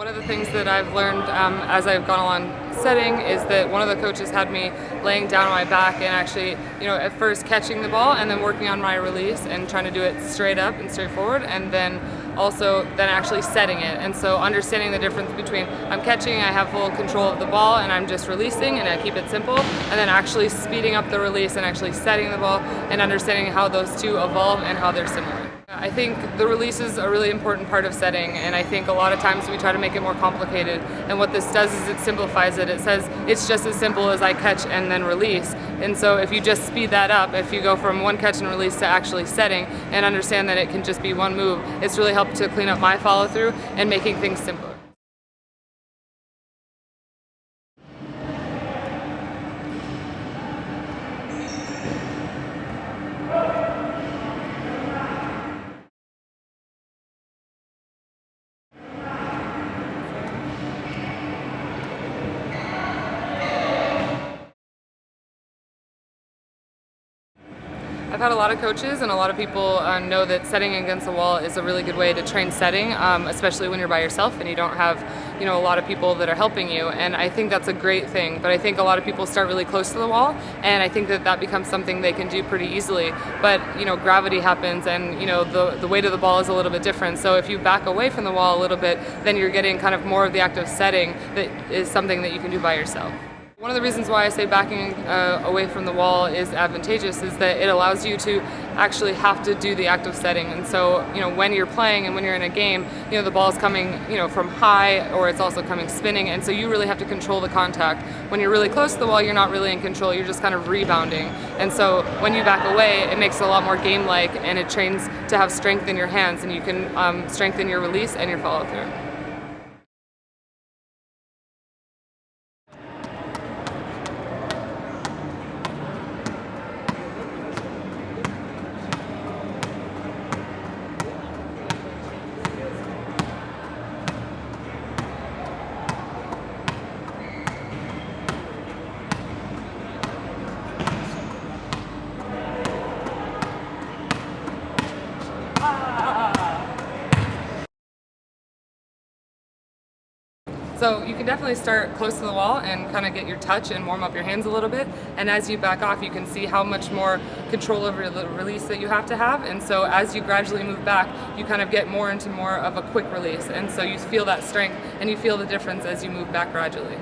One of the things that I've learned as I've gone along setting is that one of the coaches had me laying down on my back and actually, at first catching the ball and then working on my release and trying to do it straight up and straight forward, and then actually setting it. And so understanding the difference between I'm catching, I have full control of the ball, and I'm just releasing and I keep it simple, and then actually speeding up the release and actually setting the ball and understanding how those two evolve and how they're similar. I think the release is a really important part of setting, and I think a lot of times we try to make it more complicated, and what this does is it simplifies it. It says it's just as simple as I catch and then release, and so if you just speed that up, if you go from one catch and release to actually setting and understand that it can just be one move, it's really helped to clean up my follow through and making things simpler. I've had a lot of coaches and a lot of people know that setting against the wall is a really good way to train setting, especially when you're by yourself and you don't have a lot of people that are helping you, and I think that's a great thing. But I think a lot of people start really close to the wall, and I think that becomes something they can do pretty easily. But gravity happens, and the weight of the ball is a little bit different, so if you back away from the wall a little bit, then you're getting kind of more of the active setting that is something that you can do by yourself. One of the reasons why I say backing away from the wall is advantageous is that it allows you to actually have to do the active setting. And so, when you're playing and when you're in a game, the ball is coming, from high, or it's also coming spinning, and so you really have to control the contact. When you're really close to the wall, you're not really in control, you're just kind of rebounding. And so when you back away, it makes it a lot more game-like, and it trains to have strength in your hands, and you can strengthen your release and your follow-through. So you can definitely start close to the wall and kind of get your touch and warm up your hands a little bit. And as you back off, you can see how much more control over the release that you have to have. And so as you gradually move back, you kind of get more into more of a quick release. And so you feel that strength and you feel the difference as you move back gradually.